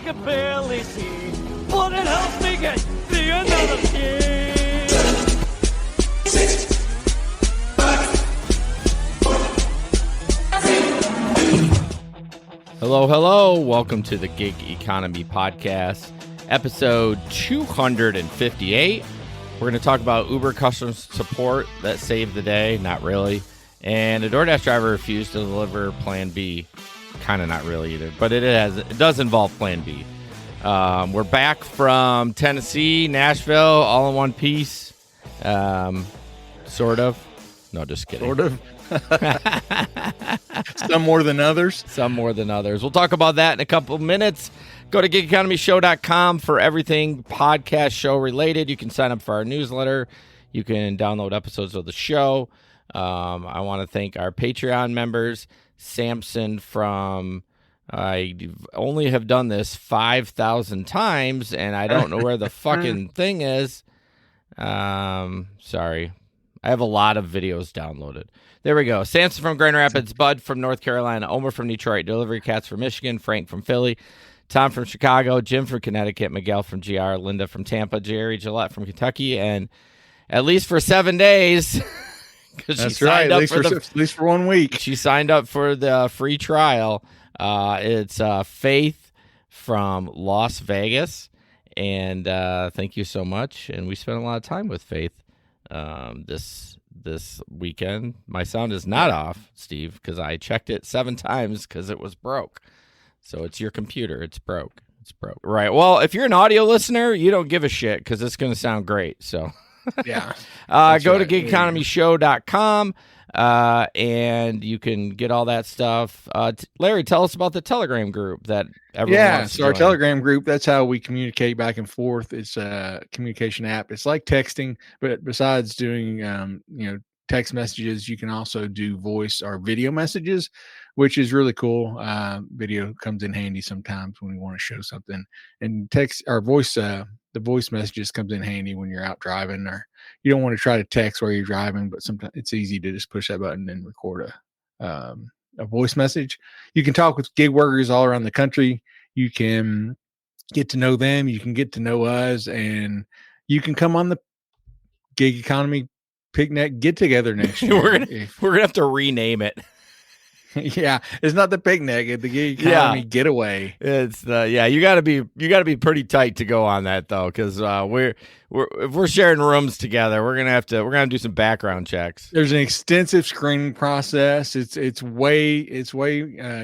can barely see, but it helps me get the end of the game. 7, 6, 5, 4, 3. Hello. Welcome to the Gig Economy Podcast, episode 258. We're going to talk about Uber customer support that saved the day. Not really. And a Doordash driver refused to deliver Plan B. Kind of not really either, but it does involve Plan B. We're back from Tennessee, Nashville, all in one piece. Sort of. No, just kidding. Sort of. Some more than others. Some more than others. We'll talk about that in a couple of minutes. Go to gigeconomyshow.com for everything podcast show related. You can sign up for our newsletter. You can download episodes of the show. I want to thank our Patreon members. Samson from, I only have done this 5,000 times, and I don't know where the fucking thing is. Sorry. I have a lot of videos downloaded. There we go. Samson from Grand Rapids, Bud from North Carolina, Omer from Detroit, Delivery Cats from Michigan, Frank from Philly, Tom from Chicago, Jim from Connecticut, Miguel from GR, Linda from Tampa, Jerry Gillette from Kentucky, and at least for 7 days... That's right. At least for 1 week. She signed up for the free trial. It's Faith from Las Vegas. And thank you so much. And we spent a lot of time with Faith this weekend. My sound is not off, Steve, because I checked it 7 times because it was broke. So it's your computer. It's broke. Right. Well, if you're an audio listener, you don't give a shit because it's going to sound great. So... Yeah. Go to gigeconomyshow.com and you can get all that stuff. Larry, tell us about the Telegram group that everyone wants to so our join. Telegram group, that's how we communicate back and forth. It's a communication app. It's like texting, but besides doing text messages, you can also do voice or video messages, which is really cool. Video comes in handy sometimes when we want to show something, and text or voice the voice messages comes in handy when you're out driving, or you don't want to try to text while you're driving, but sometimes it's easy to just push that button and record a voice message. You can talk with gig workers all around the country. You can get to know them. You can get to know us, and you can come on the Gig Economy Picnic get together next year. we're gonna have to rename it. Yeah, it's not the picnic; it's the Gig Economy Getaway. It's you got to be pretty tight to go on that though, because if we're sharing rooms together, we're gonna do some background checks. There's an extensive screening process. It's way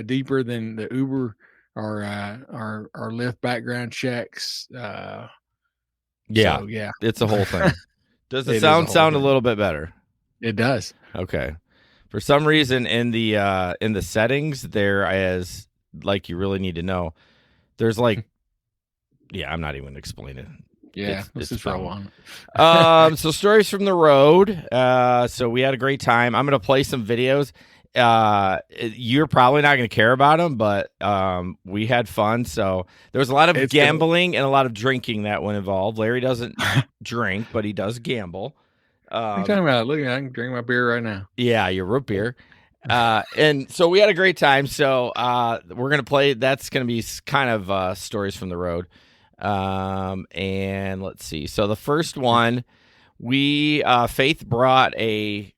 deeper than the Uber or Lyft background checks. It's a whole thing. Does the sound a little bit better? It does. Okay. For some reason, in the settings, there is, like, you really need to know. There's like, I'm not even going to explain it. Yeah, this is roll on. So stories from the road. So we had a great time. I'm going to play some videos. You're probably not going to care about them, but we had fun. So there was a lot of gambling and a lot of drinking that went involved. Larry doesn't drink, but he does gamble. What are you talking about? Look, I can drink my beer right now. Yeah, your root beer. And so we had a great time. So we're going to play. That's going to be kind of stories from the road. And let's see. So the first one, Faith brought a,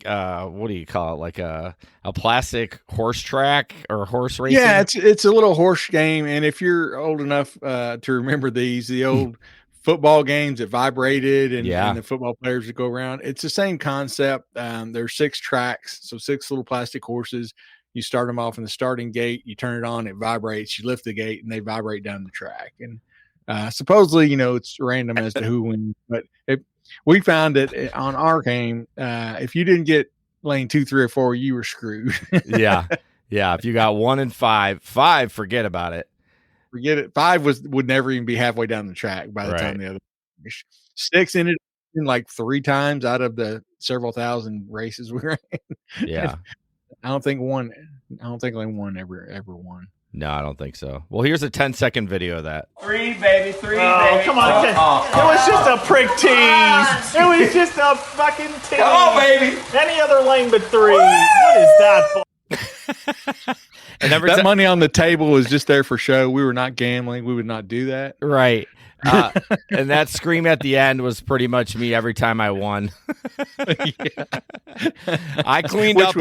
what do you call it? Like a plastic horse track or horse racing? Yeah, it's a little horse game. And if you're old enough to remember the old football games that vibrated and the football players would go around. It's the same concept. There's 6 tracks, so 6 little plastic horses. You start them off in the starting gate. You turn it on, it vibrates. You lift the gate, and they vibrate down the track. And supposedly, it's random as to who wins. But we found that on our game, if you didn't get lane 2, 3, or 4, you were screwed. Yeah. If you got 1 and 5, forget about it. Forget it. 5 would never even be halfway down the track by the time the other 6 ended in like 3 times out of the several thousand races we ran. Yeah. I don't think lane 1 ever won. No, I don't think so. Well, here's a 10-second video of that. 3, baby. Oh, come on. It was just a prick tease. It was just a fucking tease. Oh, baby. Any other lane but 3. What is that for? And every that money on the table was just there for show. We were not gambling. We would not do that. Right. And that scream at the end was pretty much me every time I won. I cleaned up.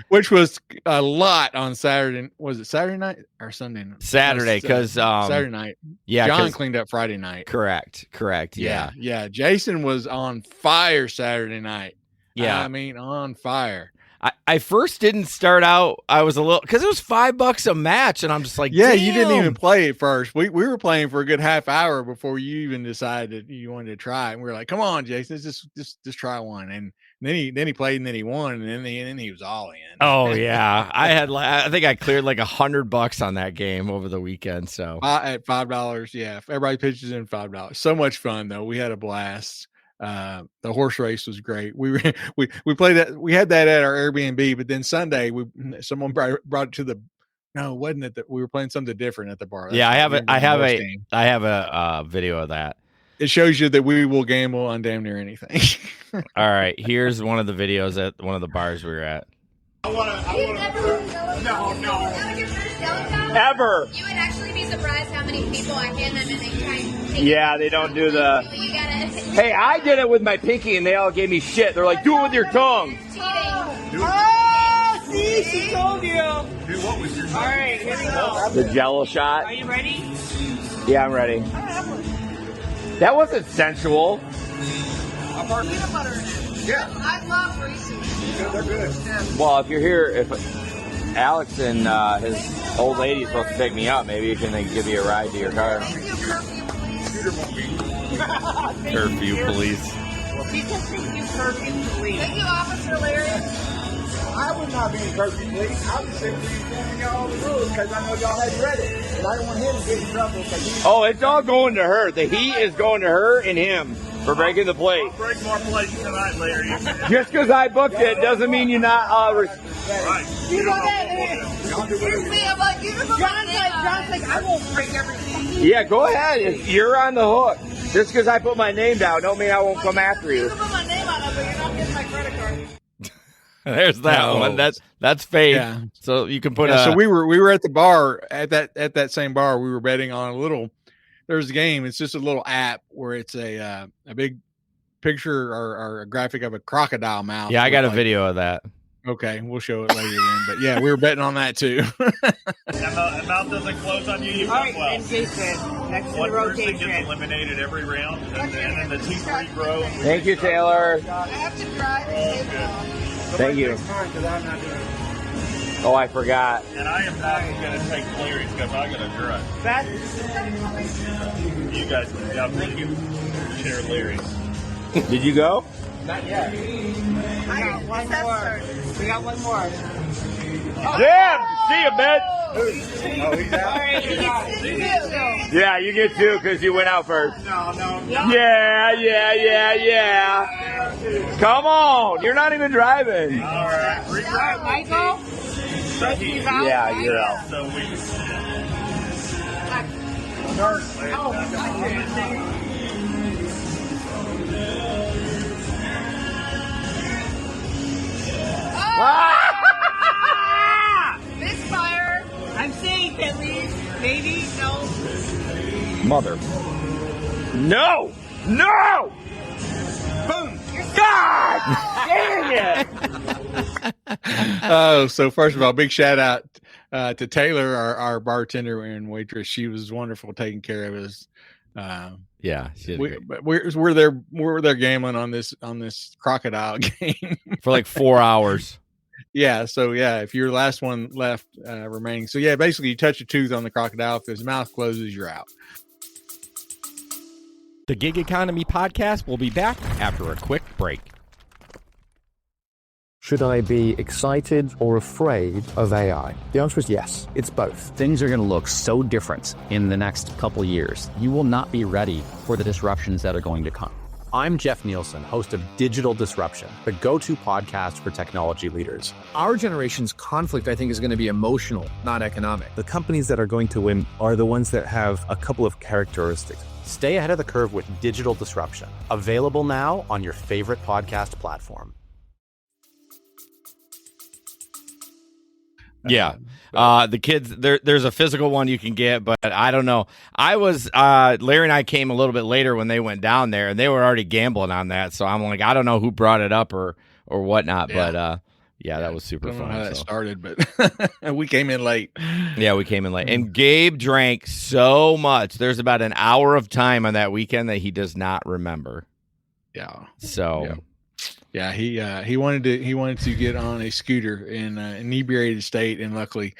Which was a lot on Saturday. Was it Saturday night or Sunday night? Saturday, because Saturday night. Yeah, John cleaned up Friday night. Correct. Yeah. Jason was on fire Saturday night. Yeah, I mean, on fire. I first didn't start out. I was a little, because it was $5 a match, and I'm just like, yeah, damn. You didn't even play at first. We were playing for a good half hour before you even decided you wanted to try it. And we were like, come on, Jason, let's just try one. And then he played, and then he won, and then he was all in. Oh yeah, I think I cleared like $100 on that game over the weekend. So at $5, yeah, everybody pitches in $5. So much fun though. We had a blast. The horse race was great. We played that. We had that at our Airbnb, but then Sunday someone brought it to the. No, wasn't it that we were playing something different at the bar? Yeah, I have a video of that. It shows you that we will gamble on damn near anything. All right, here's one of the videos at one of the bars we were at. No. Ever. You would actually be surprised how many people I hand them and they try and take Yeah, they don't do the. You gotta. Hey, I did it with my pinky and they all gave me shit. They're like, do it with your tongue. Cheating. Oh, see, she told you. Dude, what was your All right, here we go. The Jello shot. Are you ready? Yeah, I'm ready. That wasn't sensual. Peanut butter in it. Yeah. I love Reese's. They're good. Well, if you're here, if Alex and his old lady is supposed to pick me up, maybe you can give you a ride to your car. Thank you, curfew police. Curfew police. You can thank you, curfew police. Thank you, Officer Larry. I would not be in curfew, please. I was simply informing y'all the rules because I know y'all had read it. And I didn't want him to get in trouble because he... Oh, it's all going to her. The heat is going to her and him for breaking the plate. I'll break more plates tonight, Larry. Just because I booked it doesn't mean you're not. Right. You know that. Here's me. I'm like, you remember my name. John's like, I won't break everything. Yeah, go ahead. You're on the hook. Just because I put my name down, don't mean I won't come after You you. can put my name on it, but you're not getting my credit card. There's that No. one. That's fake. Yeah. So you can put So we were at the bar at that same bar. We were betting on a little. There's a game. It's just a little app where it's a big picture or a graphic of a crocodile mouth. Yeah, I got a Like- video of that. Okay, we'll show it later then. But yeah, we were betting on that too. That mouth doesn't close on you. You All come right, well. and Jason, next to One the person rotation. gets eliminated every round, and then the team regrow. Thank you, Taylor. I have to drive and take off. Thank you. Oh, I forgot. And I am not going to take Larry's because I'm going to drive. Beth, You guys, yeah, you can share Larry's. Did you go? we got one more. We got one more. Yeah. See you, Ben. Oh, he's out. All right, you get Yeah, you get two because you went out first. No. Yeah. Come on. You're not even driving. All right. All right, Michael. He's out. Yeah, you're out. So we. Misfire. I'm safe at least. Maybe. No. Mother. No. Boom. God dang it. Oh, so first of all, big shout out to Taylor, our bartender and waitress. She was wonderful taking care of us. Yeah, she did great. But we're there gambling on this crocodile game For like 4 hours. Yeah. So yeah, if you're the last one left remaining, so yeah, basically you touch a tooth on the crocodile. If his mouth closes, you're out. The Gig Economy Podcast will be back after a quick break. Should I be excited or afraid of AI? The answer is yes. It's both. Things are going to look so different in the next couple years. You will not be ready for the disruptions that are going to come. I'm Jeff Nielsen, host of Digital Disruption, the go-to podcast for technology leaders. Our generation's conflict, I think, is going to be emotional, not economic. The companies that are going to win are the ones that have a couple of characteristics. Stay ahead of the curve with Digital Disruption. Available now on your favorite podcast platform. Yeah. The kids, there's a physical one you can get, but I don't know. Larry and I came a little bit later when they went down there, and they were already gambling on that. So I'm like, I don't know who brought it up or whatnot, but that was super I don't fun. know how that started, but we came in late. Yeah, we came in late. And Gabe drank so much. There's about an hour of time on that weekend that he does not remember. Yeah. So yeah, he wanted to get on a scooter in an inebriated state, and luckily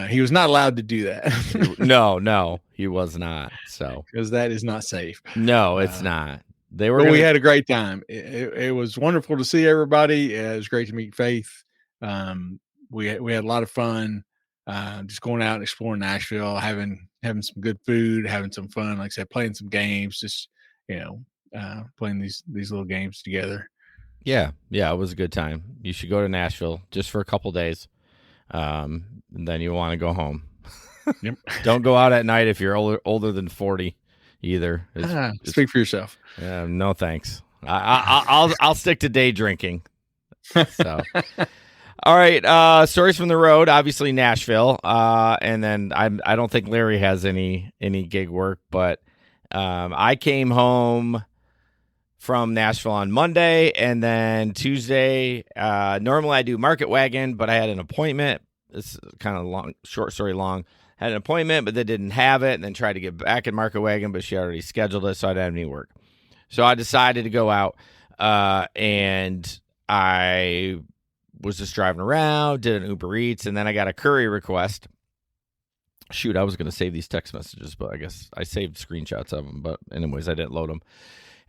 he was not allowed to do that. No, he was not. So because that is not safe. No, it's not. We had a great time. It was wonderful to see everybody. It was great to meet Faith. We had a lot of fun. Just going out and exploring Nashville, having some good food, having some fun. Like I said, playing some games. Just playing these little games together. Yeah, it was a good time. You should go to Nashville just for a couple days, and then you want to go home. Yep. Don't go out at night if you're older than 40 either. Speak for yourself. No thanks. I'll stick to day drinking. So, all right. Stories from the road. Obviously Nashville, and then I don't think Larry has any gig work, but I came home from Nashville on Monday, and then Tuesday, normally I do Market Wagon, but I had an appointment. This is kind of long, short story long. Had an appointment, but they didn't have it, and then tried to get back in Market Wagon, but she already scheduled it, so I didn't have any work. So I decided to go out, and I was just driving around, did an Uber Eats, and then I got a Curri request. Shoot, I was going to save these text messages, but I guess I saved screenshots of them, but anyways, I didn't load them.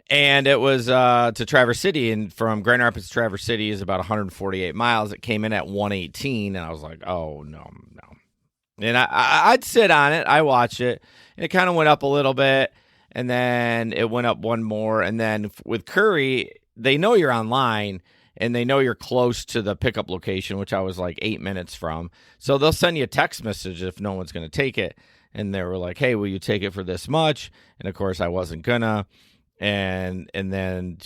And it was to Traverse City, and from Grand Rapids to Traverse City is about 148 miles. It came in at 118, and I was like, oh, no. And I'd sit on it. I watched it, and it kind of went up a little bit, and then it went up one more. And then with Curri, they know you're online, and they know you're close to the pickup location, which I was like 8 minutes from. So they'll send you a text message if no one's going to take it. And they were like, hey, will you take it for this much? And, of course, I wasn't going to. And then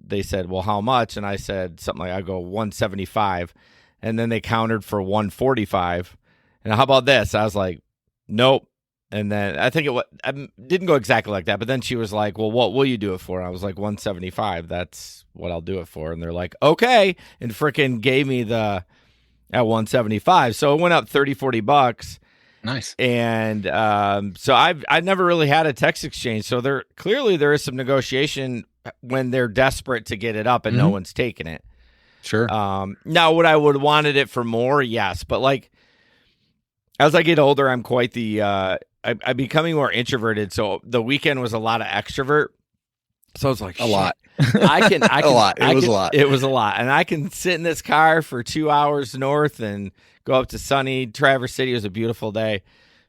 they said, well, how much? And I said something like, I go 175. And then they countered for 145. And how about this? I was like, nope. And then I think I didn't go exactly like that. But then she was like, well, what will you do it for? And I was like, 175. That's what I'll do it for. And they're like, okay. And freaking gave me at 175. So it went up $30-$40. Nice. And so I've never really had a text exchange. So there is some negotiation when they're desperate to get it up and no one's taking it. Sure. Now, would I would wanted it for more? Yes. But like as I get older, I'm quite I'm becoming more introverted. So the weekend was a lot of extrovert. So I was like, a lot. I can a lot. It was a lot. It was a lot. And I can sit in this car for 2 hours north and go up to sunny Traverse City. It was a beautiful day.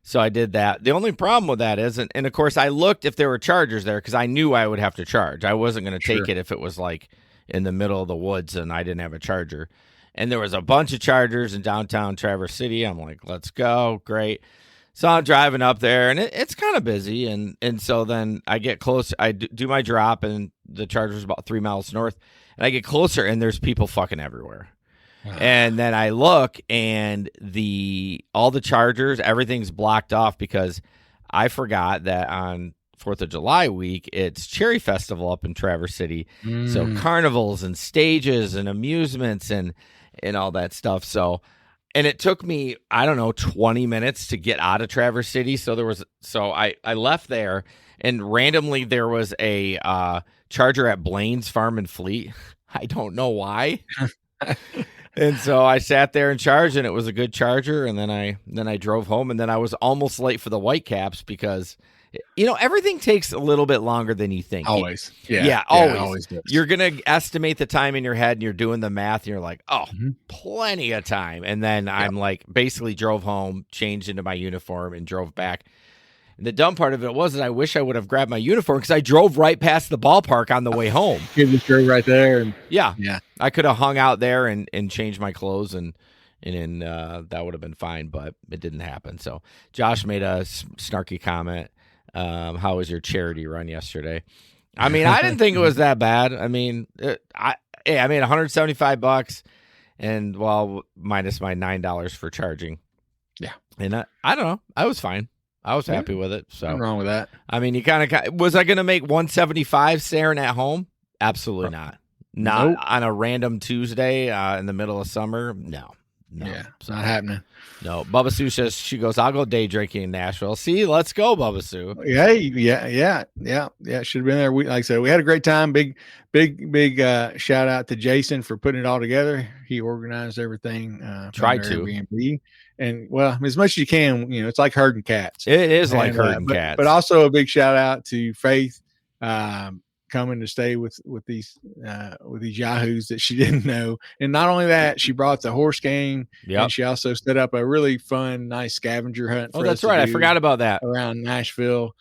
So I did that. The only problem with that is, and of course I looked if there were chargers there because I knew I would have to charge. I wasn't going to take it if it was like in the middle of the woods and I didn't have a charger. And there was a bunch of chargers in downtown Traverse City. I'm like, let's go. Great. So I'm driving up there, and it's kind of busy. And so then I get close. I do my drop, and the charger's about 3 miles north. And I get closer, and there's people fucking everywhere. And then I look, and all the chargers, everything's blocked off because I forgot that on 4th of July week, it's Cherry Festival up in Traverse City. So carnivals and stages and amusements and all that stuff. And it took me, 20 minutes to get out of Traverse City. So I left there, and randomly there was a charger at Blaine's Farm and Fleet. I don't know why. And so I sat there and charged, and it was a good charger. And then I drove home, and then I was almost late for the Whitecaps because everything takes a little bit longer than you think. Always. Yeah, always. Always does. You're going to estimate the time in your head, and you're doing the math, and you're like, plenty of time. And then I'm like, basically drove home, changed into my uniform, and drove back. And the dumb part of it was that I wish I would have grabbed my uniform because I drove right past the ballpark on the way home. You just drove right there. And yeah. I could have hung out there and changed my clothes, and that would have been fine, but it didn't happen. So Josh made a snarky comment. How was your charity run yesterday? I mean, I didn't think it was that bad. I mean, I made $175, and minus my $9 for charging. Yeah. And I don't know. I was fine. I was happy with it. So nothing wrong with that. I mean, you kind of was I going to make 175 staring at home? Absolutely not. Not on a random Tuesday in the middle of summer. No. Yeah, it's not happening. No. Bubba Sue says, she goes, I'll go day drinking in Nashville. See, let's go, Bubba Sue. Yeah. Should have been there. Like I said, we had a great time. Big shout out to Jason for putting it all together. He organized everything. Tried to. Airbnb. And well, as much as you can, it's like herding cats. It is like herding cats. But also a big shout out to Faith, coming to stay with these yahoos that she didn't know. And not only that, she brought the horse game. Yep. And she also set up a really fun, nice scavenger hunt. Oh, that's right. I forgot about that. Around Nashville,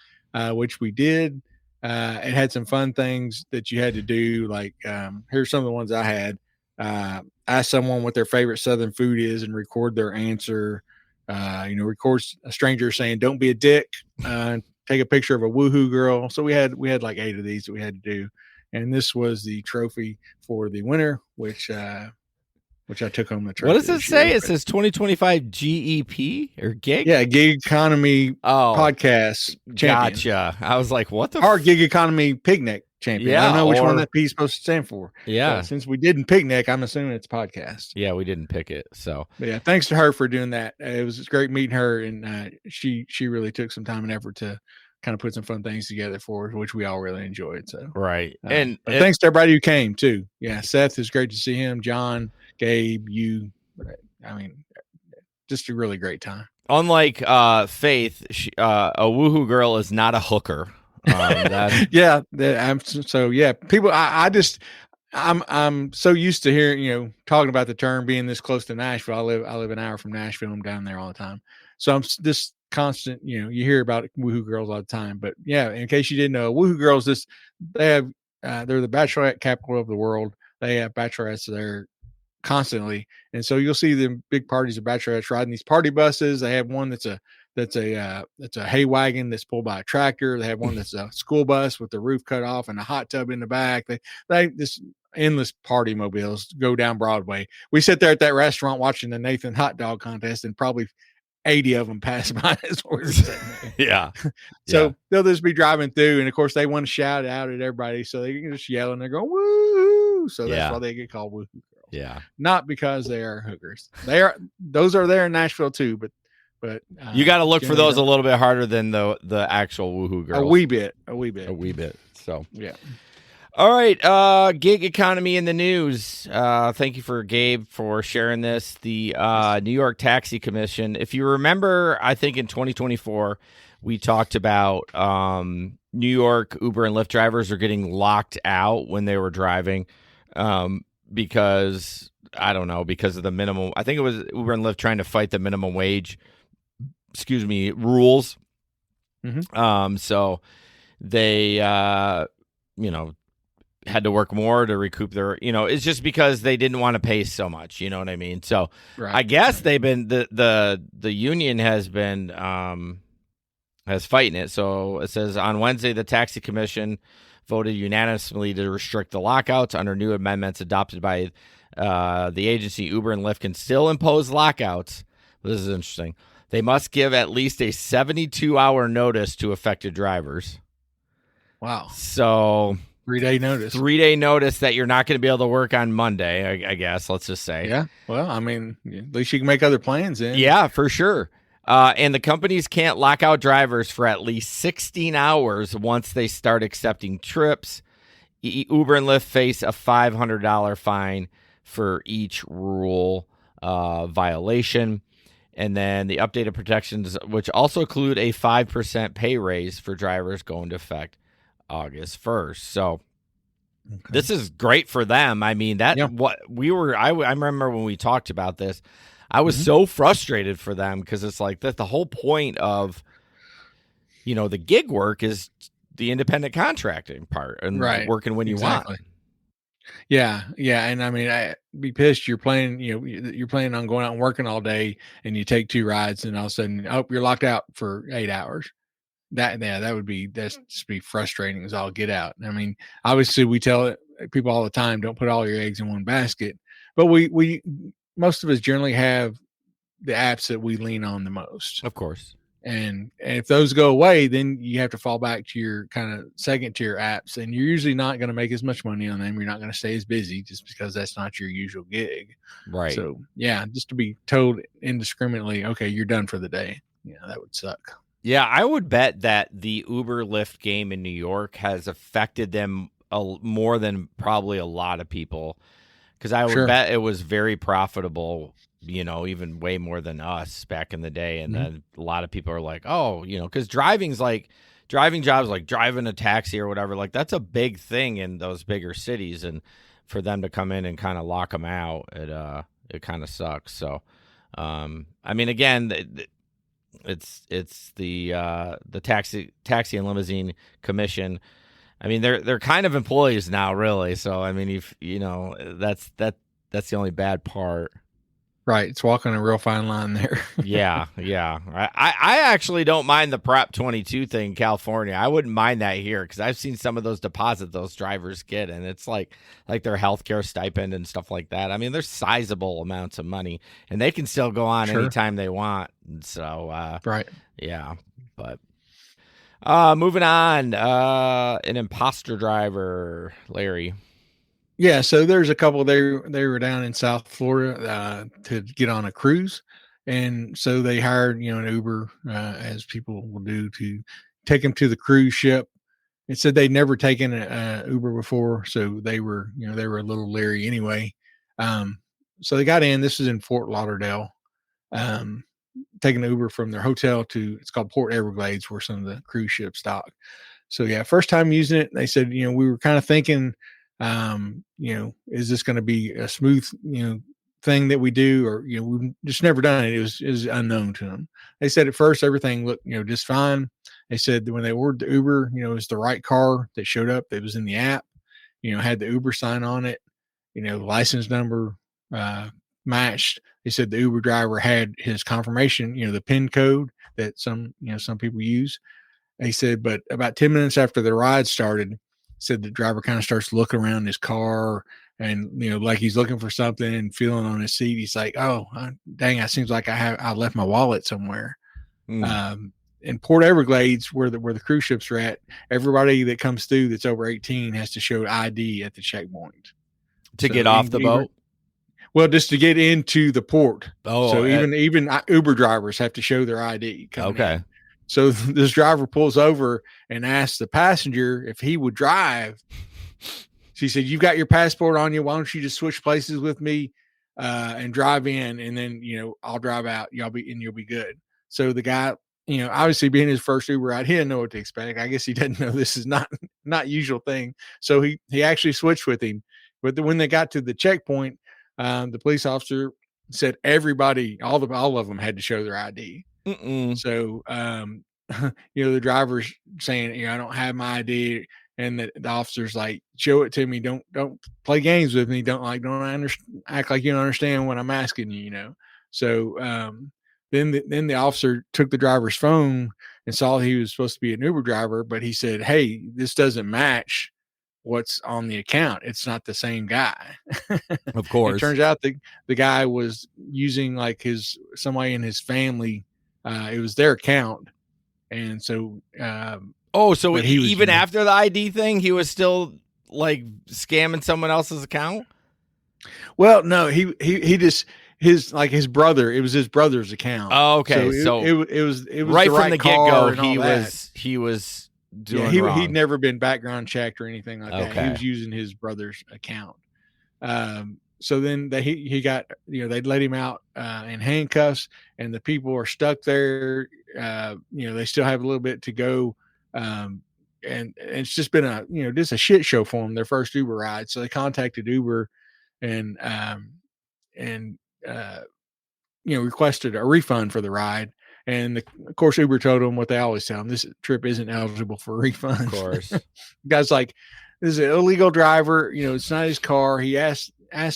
which we did. It had some fun things that you had to do. Like, here's some of the ones I had. Ask someone what their favorite Southern food is and record their answer. Record a stranger saying, don't be a dick. Take a picture of a woohoo girl. So we had like 8 of these that we had to do. And this was the trophy for the winner, which I took home the trophy. What does it say? It says 2025 GEP or gig? Yeah, gig economy podcast champion. Gotcha. I was like, what the? Our gig economy picnic champion. Yeah, I don't know which one that P is supposed to stand for. Yeah. But since we didn't picnic, I'm assuming it's podcast. Yeah, we didn't pick it. So but yeah, thanks to her for doing that. It was great meeting her, and she really took some time and effort to kind of put some fun things together for us, which we all really enjoyed. So right. And thanks to everybody who came too. Yeah, Seth, is great to see him. John, Gabe, you. I mean, just a really great time. Unlike Faith, a woohoo girl is not a hooker. Yeah, people. I'm so used to hearing, talking about the term being this close to Nashville. I live an hour from Nashville. I'm down there all the time. So I'm this constant, you hear about woohoo girls all the time. But yeah, in case you didn't know, woohoo girls, they're the bachelorette capital of the world. They have bachelorettes there constantly. And so you'll see the big parties of bachelorettes riding these party buses. They have one that's a hay wagon that's pulled by a tractor. They have one that's a school bus with the roof cut off and a hot tub in the back. They this endless party mobiles go down Broadway. We sit there at that restaurant watching the Nathan hot dog contest, and probably 80 of them pass by as we're sitting there. Yeah. So they'll just be driving through, and of course they want to shout out at everybody, so they can just yell and they're going woo. So that's why they get called woohoo girls. Yeah. Not because they are hookers. Those are there in Nashville too, but you got to look for those a little bit harder than the actual woohoo girls. A wee bit. So yeah. All right. Gig economy in the news. Thank you for Gabe for sharing this. The New York Taxi Commission. If you remember, I think in 2024 we talked about New York Uber and Lyft drivers are getting locked out when they were driving because of the minimum. I think it was Uber and Lyft trying to fight the minimum wage rules. Mm-hmm. So they had to work more to recoup their, it's just because they didn't want to pay so much, you know what I mean? So I guess they've been the union has been has fighting it. So it says on Wednesday the Taxi Commission voted unanimously to restrict the lockouts under new amendments adopted by the agency. Uber and Lyft can still impose lockouts. This is interesting. They must give at least a 72-hour notice to affected drivers. Wow. So 3-day notice. 3-day notice that you're not going to be able to work on Monday, I guess, let's just say. Yeah. Well, I mean, at least you can make other plans then. Yeah, for sure. And the companies can't lock out drivers for at least 16 hours once they start accepting trips. Uber and Lyft face a $500 fine for each rule violation. And then the updated protections, which also include a 5% pay raise for drivers, going to effect August 1st. So this is great for them. I mean, what we were, I remember when we talked about this, I was so frustrated for them because it's like that the whole point of, the gig work is the independent contracting part and working when you want. Yeah. And I mean, I'd be pissed. You're planning on going out and working all day, and you take 2 rides, and all of a sudden, you're locked out for 8 hours. That's just be frustrating as all get out. I mean, obviously we tell people all the time, don't put all your eggs in one basket, but we most of us generally have the apps that we lean on the most. Of course. And if those go away, then you have to fall back to your kind of second tier apps, and you're usually not going to make as much money on them. You're not going to stay as busy just because that's not your usual gig. Right. So yeah, just to be told indiscriminately, okay, you're done for the day. Yeah, that would suck. Yeah, I would bet that the Uber Lyft game in New York has affected them more than probably a lot of people, because I would bet it was very profitable, even way more than us back in the day. And then a lot of people are like, oh, because driving jobs like driving a taxi or whatever, like that's a big thing in those bigger cities. And for them to come in and kind of lock them out, it kind of sucks. So, I mean, again, it's the taxi and limousine commission. I mean, they're kind of employees now, really. So, I mean, if that's the only bad part. Right. It's walking a real fine line there. Yeah. I actually don't mind the Prop 22 thing in California. I wouldn't mind that here, because I've seen some of those deposits those drivers get, and it's like their healthcare stipend and stuff like that. I mean, there's sizable amounts of money, and they can still go on anytime they want. And so, right. Yeah. But moving on, an impostor driver, Larry. Yeah, so there's a couple. They were down in South Florida to get on a cruise, and so they hired an Uber, as people will do, to take them to the cruise ship. It said they'd never taken an Uber before, so they were a little leery anyway. So they got in. This was in Fort Lauderdale, taking an Uber from their hotel to, it's called Port Everglades, where some of the cruise ships dock. So yeah, first time using it. They said, we were kind of thinking, is this going to be a smooth, thing that we do, or, we've just never done it. It was unknown to them. They said at first everything looked, just fine. They said that when they ordered the Uber, it was the right car that showed up that was in the app, had the Uber sign on it, license number, matched. They said the Uber driver had his confirmation, the PIN code that some people use. They said, but about 10 minutes after the ride started, said the driver kind of starts looking around his car, and like he's looking for something and feeling on his seat. He's like, oh dang, it seems like I left my wallet somewhere. In Port Everglades, where the cruise ships are at, everybody that comes through that's over 18 has to show ID at the checkpoint to get off the boat. Well, just to get into the port. Oh, so even Uber drivers have to show their ID. Okay. In. So this driver pulls over and asks the passenger if he would drive. She said, "You've got your passport on you. Why don't you just switch places with me and drive in, and then I'll drive out. You'll be good." So the guy, obviously being his first Uber ride, he didn't know what to expect. I guess he didn't know this is not usual thing. So he actually switched with him. But when they got to the checkpoint, the police officer said everybody, all of them had to show their ID. So, the driver's saying, I don't have my ID. And the officer's like, show it to me. Don't play games with me. Don't act like you don't understand what I'm asking you, So, then the officer took the driver's phone and saw he was supposed to be an Uber driver, but he said, hey, this doesn't match what's on the account. It's not the same guy. Of course. It turns out the guy was using like somebody in his family. It was their account. And so, so even after the ID thing, he was still like scamming someone else's account. Well, no, he just, his brother, it was his brother's account. Oh, okay. So it was right from the get-go. He was doing wrong. He'd never been background checked or anything like that. Okay. He was using his brother's account. So then he got, they'd let him out in handcuffs, and the people are stuck there. They still have a little bit to go. And it's just been just a shit show for them, their first Uber ride. So they contacted Uber and requested a refund for the ride. And of course, Uber told them what they always tell them: this trip isn't eligible for refunds. Of course. The guy's like, this is an illegal driver. It's not his car. He asked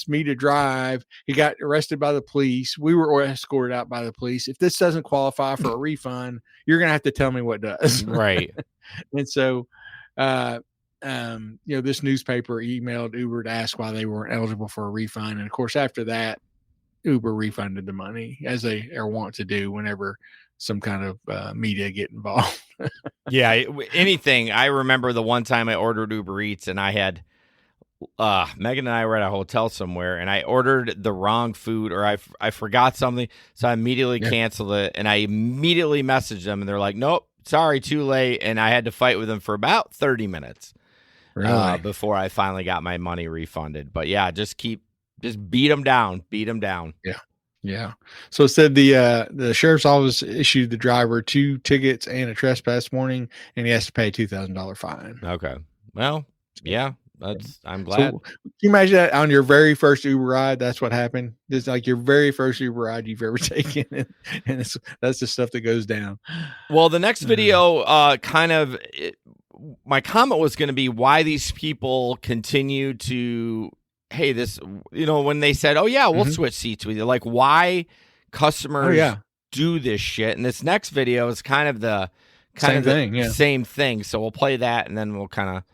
me to drive. He got arrested by the police. We were escorted out by the police. If this doesn't qualify for a refund, you're going to have to tell me what does. Right. And so, this newspaper emailed Uber to ask why they weren't eligible for a refund. And of course, after that, Uber refunded the money, as they are wont to do whenever some kind of media get involved. Yeah, anything. I remember the one time I ordered Uber Eats and I had Megan and I were at a hotel somewhere and I ordered the wrong food, or I forgot something, so I immediately canceled it, and I immediately messaged them and they're like, nope, sorry, too late, and I had to fight with them for about 30 minutes before I finally got my money refunded. But yeah, just beat them down. Yeah. So it said the sheriff's office issued the driver 2 tickets and a trespass warning, and he has to pay a $2,000 fine. Okay. Well, yeah, I'm glad. So can you imagine that on your very first Uber ride? That's what happened. It's like your very first Uber ride you've ever taken, and that's the stuff that goes down. Well, the next video, my comment was going to be why these people continue to. Hey, this, when they said, oh, yeah, we'll switch seats with you. Like, why customers do this shit? And this next video is kind of the same thing. So we'll play that, and then we'll kind of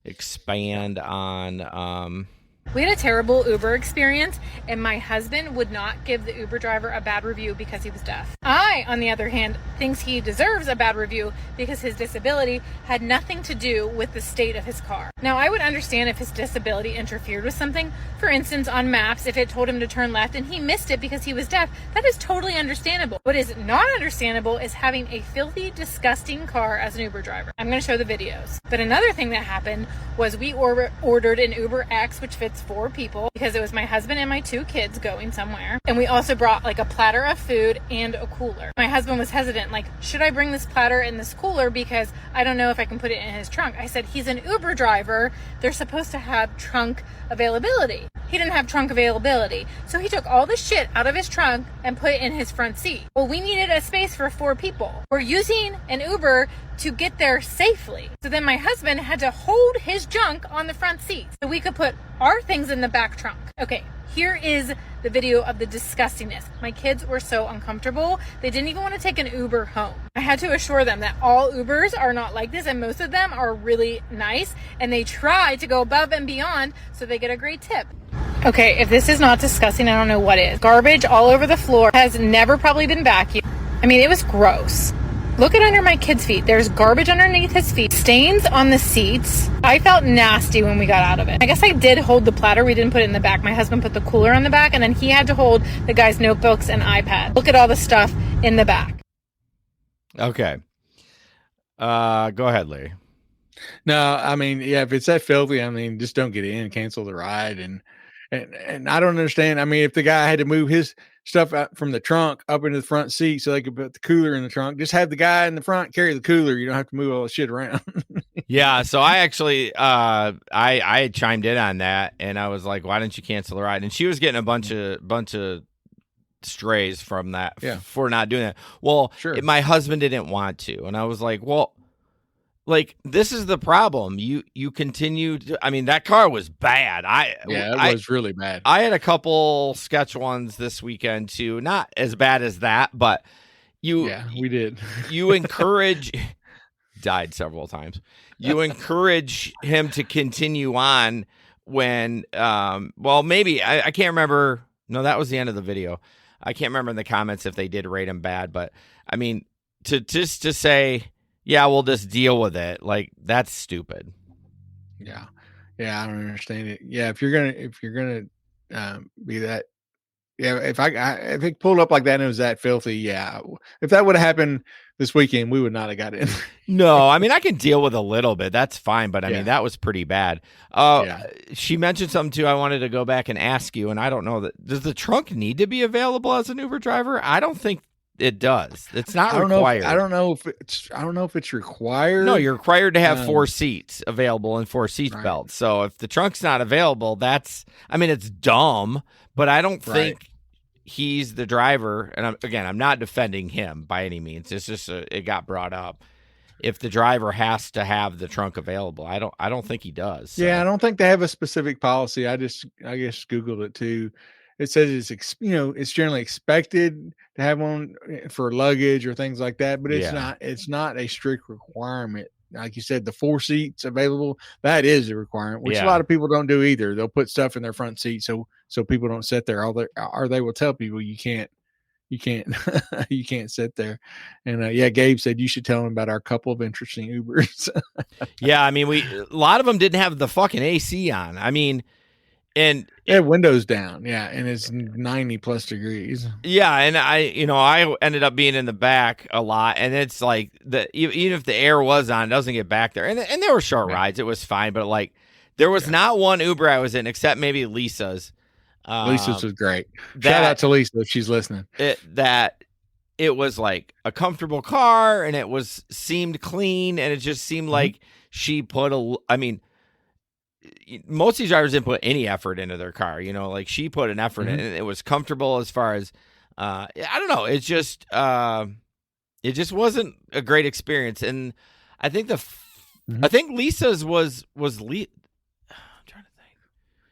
expand on We had a terrible Uber experience, and my husband would not give the Uber driver a bad review because he was deaf. I, on the other hand, thinks he deserves a bad review because his disability had nothing to do with the state of his car. Now, I would understand if his disability interfered with something. For instance, on maps, if it told him to turn left and he missed it because he was deaf, that is totally understandable. What is not understandable is having a filthy, disgusting car as an Uber driver. I'm going to show the videos. But another thing that happened was we ordered an Uber X, which fits 4 people, because it was my husband and my 2 kids going somewhere. And we also brought like a platter of food and a cooler. My husband was hesitant, like, should I bring this platter and this cooler because I don't know if I can put it in his trunk. I said, he's an Uber driver. They're supposed to have trunk availability. He didn't have trunk availability. So he took all the shit out of his trunk and put it in his front seat. Well, we needed a space for 4 people. We're using an Uber to get there safely. So then my husband had to hold his junk on the front seat so we could put our things in the back trunk. Okay, here is the video of the disgustingness. My kids were so uncomfortable. They didn't even want to take an Uber home. I had to assure them that all Ubers are not like this, and most of them are really nice, and they try to go above and beyond so they get a great tip. Okay, if this is not disgusting, I don't know what is. Garbage all over the floor, has never probably been vacuumed. I mean, it was gross. Look at under my kid's feet. There's garbage underneath his feet. Stains on the seats. I felt nasty when we got out of it. I guess I did hold the platter. We didn't put it in the back. My husband put the cooler on the back, and then he had to hold the guy's notebooks and iPad. Look at all the stuff in the back. Okay. Go ahead, Larry. No, I mean, yeah, if it's that filthy, I mean, just don't get in, cancel the ride. And I don't understand. I mean, if the guy had to move his stuff out from the trunk up into the front seat so they could put the cooler in the trunk, just have the guy in the front carry the cooler. You don't have to move all the shit around. Yeah. So I actually, I chimed in on that, and I was like, why didn't you cancel the ride? And she was getting a bunch of strays from that for not doing that. Well, sure. My husband didn't want to. And I was like, well, like, this is the problem. You continue to, I mean, that car was bad. It was really bad. I had a couple sketch ones this weekend too. Not as bad as that, but we did. You encourage died several times. You encourage him to continue on when maybe I can't remember. No, that was the end of the video. I can't remember in the comments if they did rate him bad, but I mean, to say, yeah, we'll just deal with it. Like, that's stupid. Yeah. I don't understand it. Yeah. If you're gonna be that, if it pulled up like that and it was that filthy, yeah. If that would have happened this weekend, we would not have got in. No, I mean, I can deal with a little bit. That's fine. But I mean, that was pretty bad. She mentioned something too. I wanted to go back and ask you, and I don't know does the trunk need to be available as an Uber driver? I don't think it does. It's not required. I don't know if it's required. No, you're required to have 4 seats available and 4 seat belts. So if the trunk's not available, it's dumb, but I don't think he's the driver. And I'm not defending him by any means. It's just it got brought up. If the driver has to have the trunk available, I don't think he does. So. Yeah, I don't think they have a specific policy. I guess Googled it too. It says it's generally expected to have one for luggage or things like that, but it's not a strict requirement like you said, the 4 seats available, that is a requirement, which Yeah. a lot of people don't do either. They'll put stuff in their front seat so people don't sit there, or they will tell people you can't you can't sit there. And Gabe said you should tell him about our couple of interesting Ubers. Yeah, I mean, a lot of them didn't have the fucking AC on. I mean, and windows down, and it's 90 plus degrees. Yeah, and I ended up being in the back a lot, and it's like even if the air was on, it doesn't get back there. And there were short rides, it was fine, but like there was not one Uber I was in except maybe Lisa's. Lisa's was great. Shout out to Lisa if she's listening. It was like a comfortable car, and it seemed clean, and it just seemed like she put most of these drivers didn't put any effort into their car, like she put an effort in, and it was comfortable as far as, I don't know. It just wasn't a great experience. And I think I think Lisa's was I'm trying to think.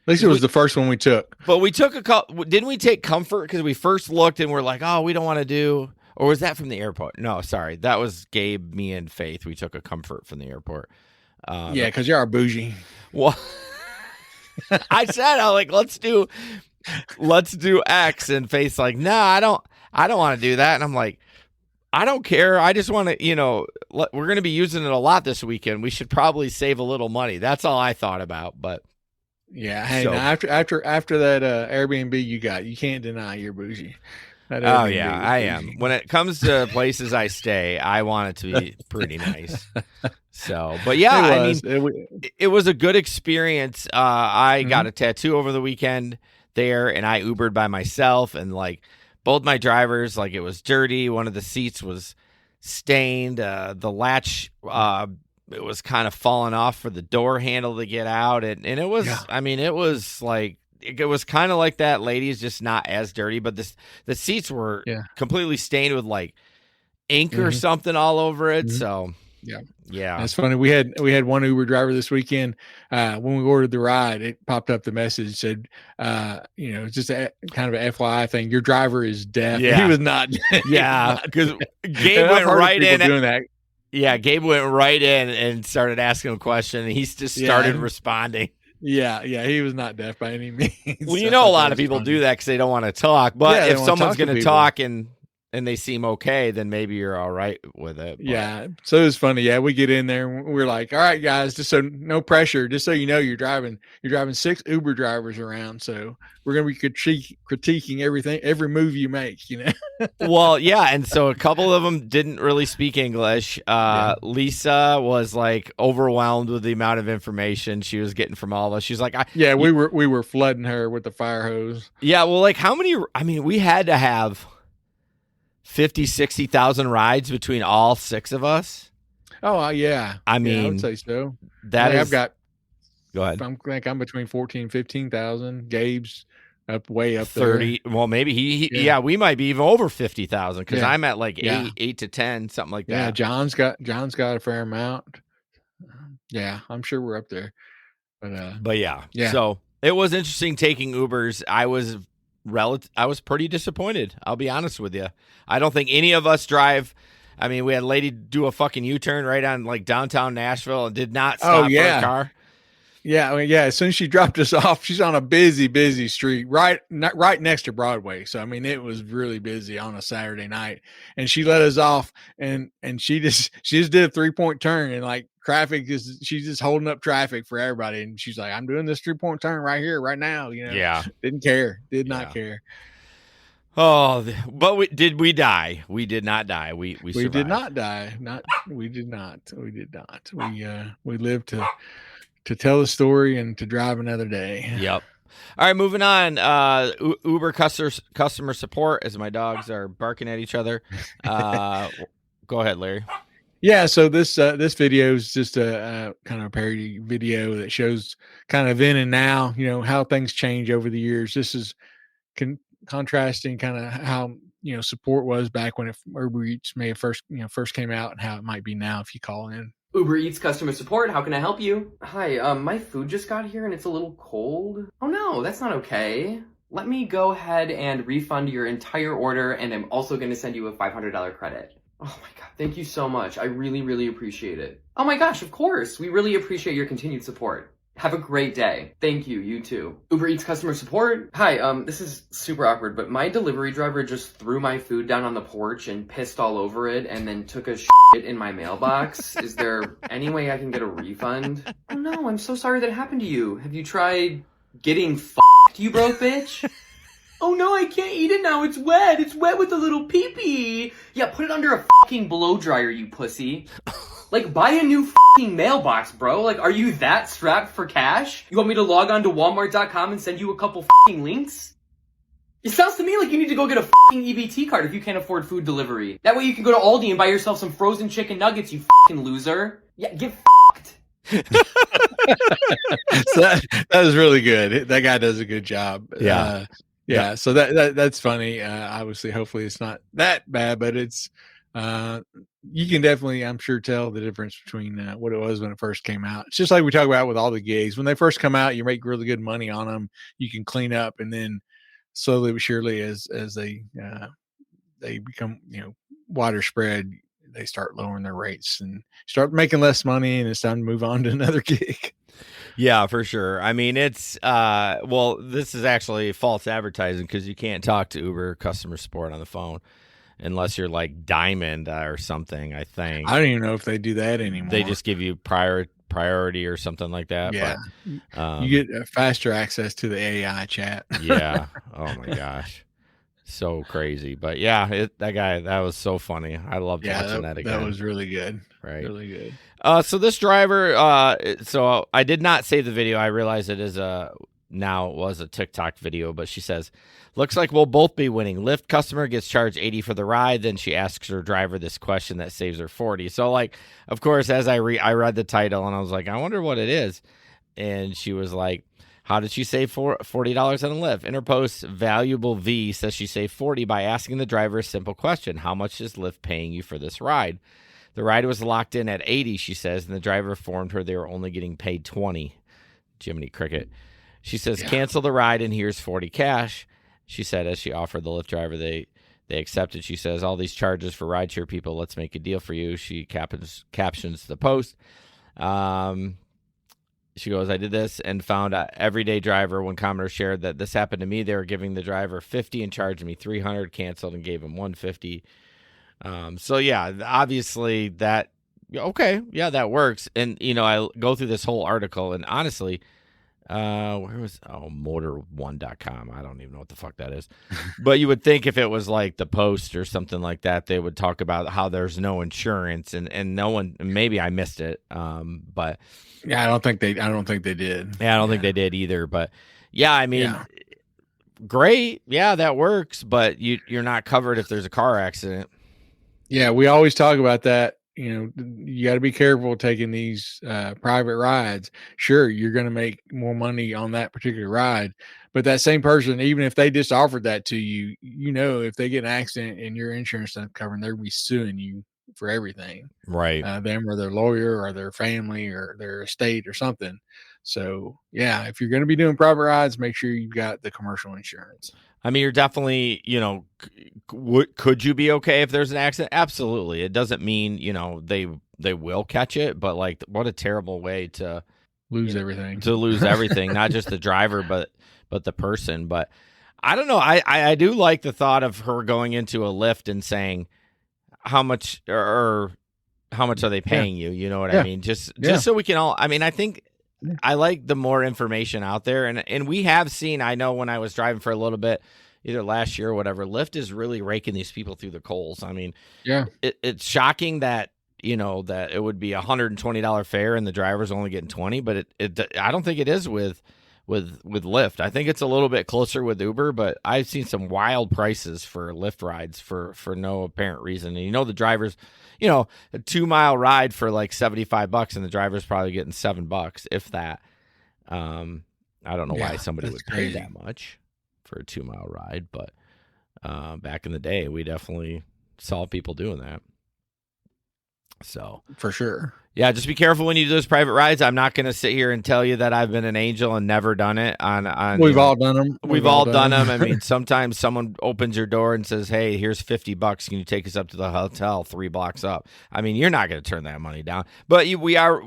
Lisa was the first one we took, but we took a couple. Didn't we take Comfort? Because we first looked and we're like, oh, we don't want to do, or was that from the airport? No, sorry. That was Gabe, me, and Faith. We took a Comfort from the airport. Because you're our bougie. Well, I said, I'm like, let's do X, and Faith's like, nah, I don't want to do that. And I'm like, I don't care. I just want to, we're going to be using it a lot this weekend. We should probably save a little money. That's all I thought about. But yeah, hey, now after that Airbnb you can't deny you're bougie. Oh yeah, I am. When it comes to places I stay, I want it to be pretty nice. So, but yeah, it was a good experience. I got a tattoo over the weekend there, and I Ubered by myself, and like both my drivers, like it was dirty. One of the seats was stained. The latch, it was kind of falling off for the door handle to get out, and it was. Yeah. I mean, it was like. It was kind of like that. Ladies, just not as dirty, but the seats were completely stained with like ink or something all over it. So yeah, that's funny. We had one Uber driver this weekend. When we ordered the ride, it popped up the message said, just a kind of an FYI thing. Your driver is deaf. Yeah. He was not. Yeah, because Gabe went right in. Doing that. Yeah, Gabe went right in and started asking a question, and he just started responding. Yeah, he was not deaf by any means. Well, a lot of people do that because they don't want to talk. But if someone's going to talk and they seem okay, then maybe you're all right with it. But. Yeah, so it was funny. Yeah, we get in there and we're like, all right, guys, just so no pressure, just so you know, you're driving 6 Uber drivers around, so we're going to be critiquing everything, every move you make, Well, yeah, and so a couple of them didn't really speak English. Lisa was like overwhelmed with the amount of information she was getting from all of us. She's like, we were flooding her with the fire hose. Yeah, well, like how many? I mean, we had to have 50, 60,000 rides between all 6 of us. Oh, yeah. I mean, I would say so. I've got. Go ahead. I'm between 14,000, 15,000. Gabe's way up 30. There. Well, maybe we might be even over 50,000 because I'm at like 8 to 10, something like that. Yeah, John's got a fair amount. Yeah, I'm sure we're up there. But yeah. So it was interesting taking Ubers. I was pretty disappointed. I'll be honest with you. I don't think any of us drive. I mean, we had a lady do a fucking U-turn right on like downtown Nashville and did not stop for a car. Yeah, as soon as she dropped us off, she's on a busy street right next to Broadway. So I mean, it was really busy on a Saturday night, and she let us off, and she just did a 3-point turn, and like she's just holding up traffic for everybody, and she's like, I'm doing this 3-point turn right here, right now. Yeah, didn't care, did not care. Oh, but did we die? We did not die. We did not die. We did not. We lived to tell the story and to drive another day. Yep. All right, moving on. Uber customer support, as my dogs are barking at each other. Go ahead, Larry. Yeah, so this video is just a kind of a parody video that shows kind of in and now, how things change over the years. This is contrasting kind of how support was back when Uber Eats may have first came out and how it might be now if you call in. Uber Eats customer support, how can I help you? Hi, my food just got here and it's a little cold. Oh no, that's not okay. Let me go ahead and refund your entire order, and I'm also going to send you a $500 credit. Oh my God, thank you so much. I really, really appreciate it. Oh my gosh, of course. We really appreciate your continued support. Have a great day. Thank you, you too. Uber Eats customer support. Hi, this is super awkward, but my delivery driver just threw my food down on the porch and pissed all over it and then took a shit in my mailbox. Is there any way I can get a refund? Oh no, I'm so sorry that happened to you. Have you tried getting f***ed, you broke bitch? Oh no, I can't eat it now. It's wet. It's wet with a little pee-pee. Yeah, put it under a fucking blow dryer, you pussy. Like, buy a new fucking mailbox, bro. Like, are you that strapped for cash? You want me to log on to Walmart.com and send you a couple fucking links? It sounds to me like you need to go get a fucking EBT card if you can't afford food delivery. That way you can go to Aldi and buy yourself some frozen chicken nuggets, you fucking loser. Yeah, get fucked. So that was really good. That guy does a good job. Yeah. Yeah. So that's funny. Obviously, hopefully it's not that bad, but it's, you can definitely, I'm sure, tell the difference between what it was when it first came out. It's just like we talk about with all the gigs. When they first come out, you make really good money on them. You can clean up, and then slowly but surely, as they become widespread, they start lowering their rates and start making less money, and it's time to move on to another gig. Yeah, for sure. I mean, it's this is actually false advertising because you can't talk to Uber customer support on the phone unless you're like Diamond or something, I think. I don't even know if they do that anymore. They just give you priority or something like that. Yeah. But, you get faster access to the AI chat. Yeah. Oh my gosh. So crazy. But yeah, that was so funny. I loved watching that again. That was really good. Right. Really good. So this driver, so I did not save the video. I realize it is was a TikTok video, but she says, looks like we'll both be winning. Lyft customer gets charged $80 for the ride. Then she asks her driver this question that saves her $40. So like, of course, as I read the title and I was like, I wonder what it is. And she was like, how did she save $40 on a Lyft? In her post, Valuable V says she saved $40 by asking the driver a simple question. How much is Lyft paying you for this ride? The ride was locked in at $80, she says, and the driver informed her they were only getting paid $20. Jiminy Cricket. She says, cancel the ride and here's $40 cash. She said as she offered the Lyft driver, they accepted. She says, all these charges for rideshare people, let's make a deal for you. She captions the post. She goes, I did this and found an everyday driver. When commenters shared that this happened to me, they were giving the driver $50 and charging me $300, canceled and gave him $150. So yeah, obviously that, okay. Yeah, that works. And I go through this whole article and honestly, motor1.com. I don't even know what the fuck that is, but you would think if it was like the Post or something like that, they would talk about how there's no insurance and no one, maybe I missed it. But yeah, I don't think they did. Yeah, I don't think they did either, but yeah, I mean, great. Yeah, that works, but you're not covered if there's a car accident. Yeah, we always talk about that. You got to be careful taking these private rides. Sure, you're going to make more money on that particular ride, but that same person, even if they just offered that to you, if they get an accident and your insurance doesn't cover, they're going to be suing you for everything. Right. Them or their lawyer or their family or their estate or something. So, yeah, if you're going to be doing private rides, make sure you've got the commercial insurance. I mean, you're definitely, could you be okay if there's an accident? Absolutely. It doesn't mean, they will catch it, but like, what a terrible way to lose everything. To lose everything, not just the driver, but the person. But I don't know. I do like the thought of her going into a Lyft and saying how much or how much are they paying you? You know what I mean? Just so we can all. I mean, I think. I like the more information out there. And we have seen, I know when I was driving for a little bit, either last year or whatever, Lyft is really raking these people through the coals. I mean, it's shocking that, that it would be $120 fare and the driver's only getting 20, but I don't think it is with Lyft. I think it's a little bit closer with Uber, but I've seen some wild prices for Lyft rides for no apparent reason. And the drivers, a 2-mile ride for like $75 and the driver's probably getting $7, if that. I don't know why somebody would pay that much for a 2-mile ride, but back in the day, we definitely saw people doing that. So for sure. Yeah, just be careful when you do those private rides. I'm not going to sit here and tell you that I've been an angel and never done it. We've all done them. We've all done them. I mean, sometimes someone opens your door and says, "Hey, here's $50. Can you take us up to the hotel 3 blocks up?" I mean, you're not going to turn that money down. But we are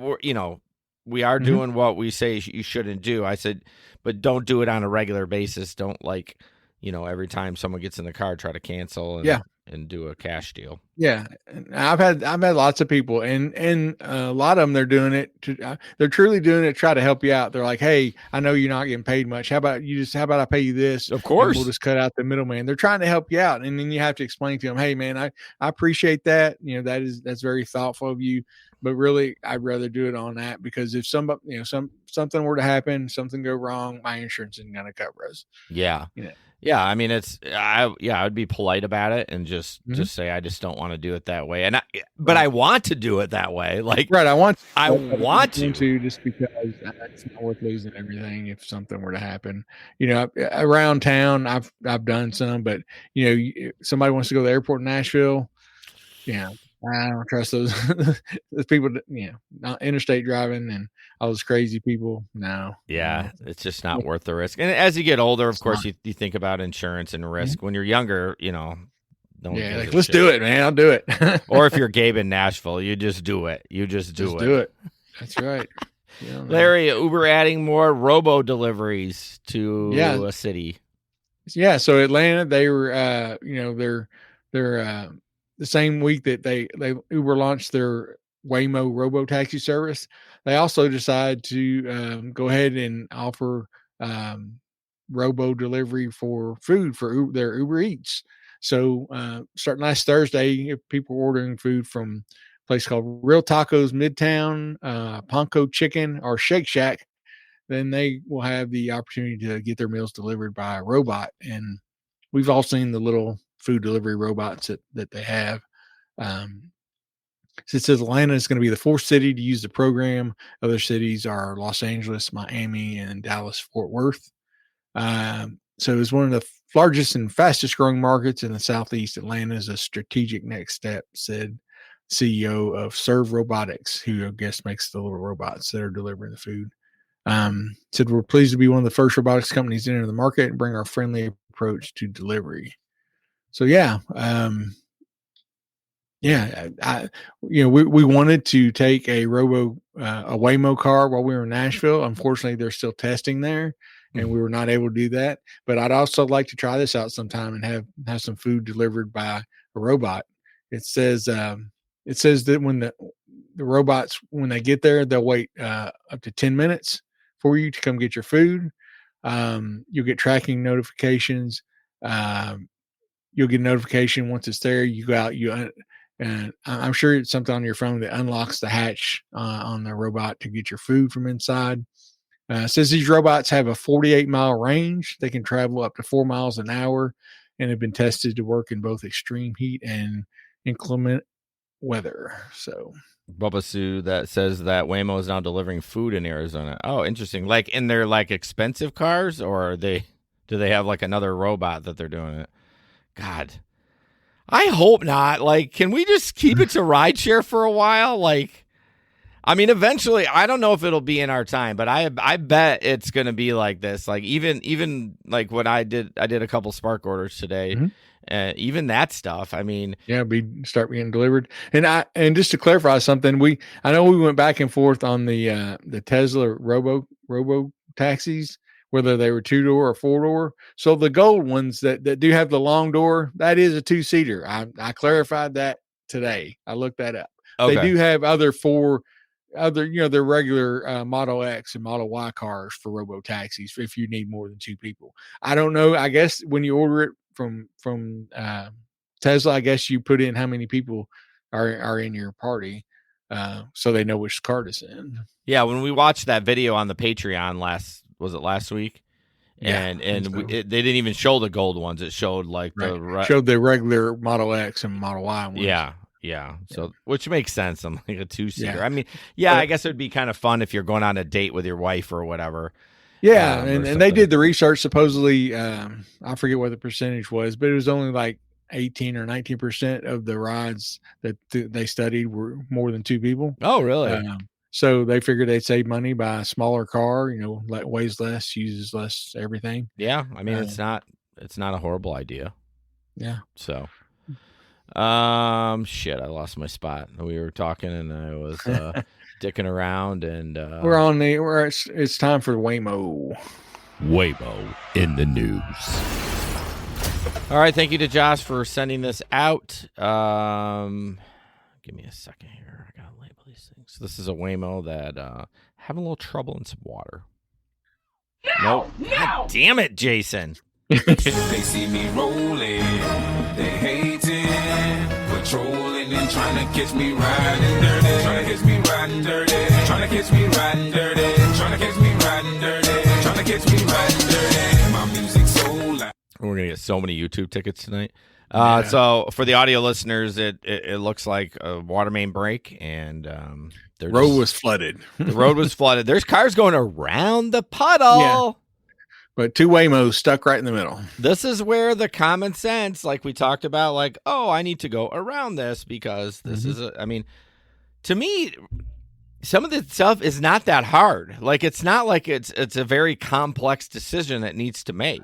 doing what we say you shouldn't do. I said, but don't do it on a regular basis. Don't every time someone gets in the car, try to cancel and do a cash deal. Yeah, I've had lots of people, and a lot of them they're doing it. They're truly doing it to try to help you out. They're like, "Hey, I know you're not getting paid much. How about I pay you this? Of course, we'll just cut out the middleman." They're trying to help you out, and then you have to explain to them, "Hey, man, I appreciate that. That's very thoughtful of you, but really, I'd rather do it on that because if something were to happen, something go wrong, my insurance isn't going to cover us." Yeah. Yeah, I mean, I would be polite about it and just say I just don't want to do it that way, but I want to do it that way. Like, right, I want to just because it's not worth losing everything if something were to happen. Around town, I've done some, but somebody wants to go to the airport in Nashville. Yeah, I don't trust those people. Not interstate driving and all those crazy people. No. Yeah, it's just not worth the risk. And as you get older, of course, you think about insurance and risk. When you're younger, don't. Yeah, let's do it, man. I'll do it. Or if you're Gabe in Nashville, you just do it. You just do it. That's right. Larry, Uber adding more robo deliveries to a city. Yeah, so Atlanta, they were, they're the same week that they Uber launched their Waymo robo taxi service. They also decided to go ahead and offer robo delivery for food for their Uber Eats. So starting last Thursday, if people were ordering food from a place called Real Tacos Midtown, Ponco Chicken, or Shake Shack, then they will have the opportunity to get their meals delivered by a robot. And we've all seen the little food delivery robots that they have. So it says Atlanta is going to be the fourth city to use the program. Other cities are Los Angeles, Miami, and Dallas, Fort Worth. So it's one of the largest and fastest growing markets in the Southeast. Atlanta is a strategic next step, said CEO of Serve Robotics, who I guess makes the little robots that are delivering the food. Said we're pleased to be one of the first robotics companies to enter the market and bring our friendly approach to delivery. So we wanted to take a Waymo car while we were in Nashville. Unfortunately, they're still testing there, and we were not able to do that. But I'd also like to try this out sometime and have some food delivered by a robot. It says that when the robots, when they get there, they'll wait up to 10 minutes for you to come get your food. You'll get tracking notifications. You'll get a notification once it's there. You go out, and I'm sure it's something on your phone that unlocks the hatch on the robot to get your food from inside. It says these robots have a 48-mile range. They can travel up to 4 miles an hour and have been tested to work in both extreme heat and inclement weather. So Bubba Sue that says that Waymo is now delivering food in Arizona. Oh, interesting. Like in their expensive cars, or do they have another robot that they're doing it? God, I hope not. Can we just keep it to rideshare for a while? I mean, eventually, I don't know if it'll be in our time, but I bet it's going to be like this. Even what I did a couple Spark orders today. Even that stuff. I mean, start being delivered. And just to clarify something, I know we went back and forth on the Tesla robo taxis, whether they were 2-door or 4-door. So the gold ones that do have the long door, that is a 2-seater. I clarified that today. I looked that up. Okay. They do have their regular Model X and Model Y cars for robo taxis if you need more than 2 people. I don't know. I guess when you order it from Tesla, I guess you put in how many people are in your party, so they know which car to send. Yeah, when we watched that video on the Patreon last week? And they didn't even show the gold ones. It showed showed the regular Model X and Model Y ones. Yeah. So, which makes sense. I'm a 2-seater. Yeah. I mean, I guess it would be kind of fun if you're going on a date with your wife or whatever. Yeah. And they did the research. Supposedly, I forget what the percentage was, but it was only 18 or 19% of the rides that they studied were more than 2 people. Oh, really? So they figured they'd save money by a smaller car, weighs less, uses less everything. Yeah. I mean, it's not a horrible idea. Yeah. So, shit, I lost my spot. We were talking and I was dicking around and it's time for Waymo. Waymo in the news. All right, thank you to Josh for sending this out. Give me a second here. I gotta label these things. This is a Waymo that having a little trouble in some water. Nope. God damn it, Jason. They see me rolling, they hating, patrolling and trying to catch me riding dirty, trying to catch me riding dirty, trying to catch me riding dirty, trying to catch me riding dirty, trying to catch me riding dirty. My music's so loud. We're gonna get so many YouTube tickets tonight. So for the audio listeners, it looks like a water main break, and the road was flooded. The road was flooded. There's cars going around the puddle. Yeah. But 2 Waymos stuck right in the middle. This is where the common sense, like we talked about, like, oh, I need to go around this because this is I mean, to me, some of the stuff is not that hard. Like, it's not like it's a very complex decision that needs to make.